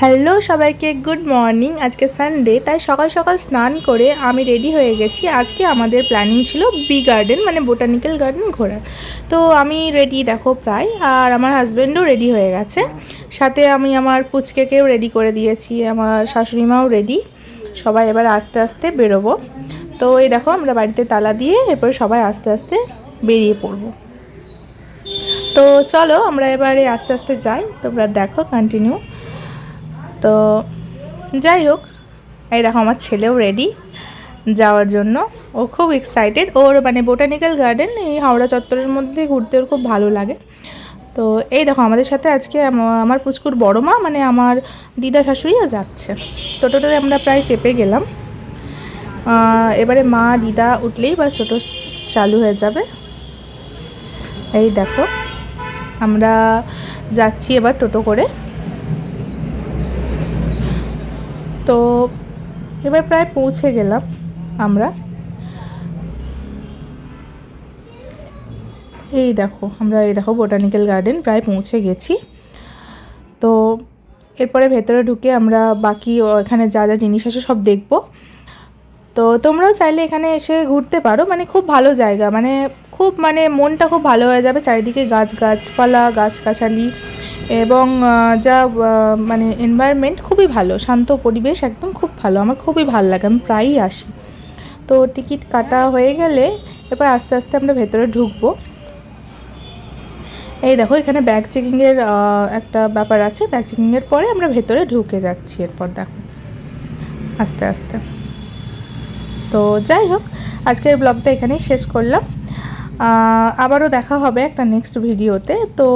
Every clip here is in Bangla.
হ্যালো সবাইকে, গুড মর্নিং। আজকে সানডে, তাই সকাল সকাল স্নান করে আমি রেডি হয়ে গেছি। আজকে আমাদের প্ল্যানিং ছিল বি গার্ডেন মানে বোটানিক্যাল গার্ডেন ঘোরার। তো আমি রেডি দেখো প্রায়, আর আমার হাজব্যান্ডও রেডি হয়ে গেছে। সাথে আমি আমার পুচকেকেও রেডি করে দিয়েছি, আমার শাশুড়িমাও রেডি। সবাই এবার আস্তে আস্তে বেরোবো। তো এই দেখো আমরা বাড়িতে তালা দিয়ে এরপরে সবাই আস্তে আস্তে বেরিয়ে পড়বো। তো চলো আমরা এবারে আস্তে আস্তে যাই, তোমরা দেখো কন্টিনিউ। তো যাই হোক, এই দেখো আমার ছেলেও রেডি যাওয়ার জন্য। ও খুব এক্সাইটেড। ওর মানে বোটানিক্যাল গার্ডেন এই হাওড়া চত্বরের মধ্যে ঘুরতে ওর খুব ভালো লাগে। তো এই দেখো আমাদের সাথে আজকে আমার পুচকুর বড় মা মানে আমার দিদা শাশুড়িও যাচ্ছে। টোটোতে আমরা প্রায় চেপে গেলাম। এবারে মা দিদা উঠলেই বাস টোটো চালু হয়ে যাবে। এই দেখো আমরা যাচ্ছি এবার টোটো করে। তো এবার প্রায় পৌঁছে গেলাম আমরা। এই দেখো বোটানিক্যাল গার্ডেন প্রায় পৌঁছে গেছি। তো এরপরে ভেতরে ঢুকে আমরা বাকি এখানে যা যা জিনিস আছে সব দেখব। তো তোমরাও চাইলে এখানে এসে ঘুরতে পারো, মানে খুব ভালো জায়গা, মানে খুব মানে মনটা খুব ভালো হয়ে যাবে। চারিদিকে গাছপালা গাছগাছালি এবং যা মানে এনভায়রনমেন্ট খুবই ভালো, শান্ত পরিবেশ, একদম খুব ভালো। আমার খুবই ভালো লাগে, আমি প্রায়ই আসি। তো টিকিট কাটা হয়ে গেলে এবার আস্তে আস্তে আমরা ভেতরে ঢুকবো। এই দেখো এখানে ব্যাগ চেকিংয়ের একটা ব্যাপার আছে। ব্যাগ চেকিংয়ের পরে আমরা ভেতরে ঢুকে যাচ্ছি এরপর দেখো আস্তে আস্তে। তো যাই হোক, আজকের ব্লগটা এখানেই শেষ করলাম। আবারও দেখা হবে একটা নেক্সট ভিডিওতে। তো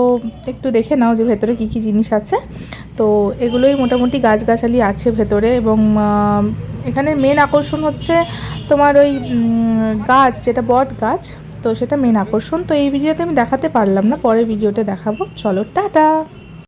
একটু দেখে নাও যে ভেতরে কী কী জিনিস আছে। তো এগুলোই মোটামুটি গাছগাছালি আছে ভেতরে। এবং এখানে মেন আকর্ষণ হচ্ছে তোমার ওই গাছ, যেটা বট গাছ। তো সেটা মেন আকর্ষণ। তো এই ভিডিওতে আমি দেখাতে পারলাম না, পরের ভিডিওতে দেখাবো। চলো টাটা।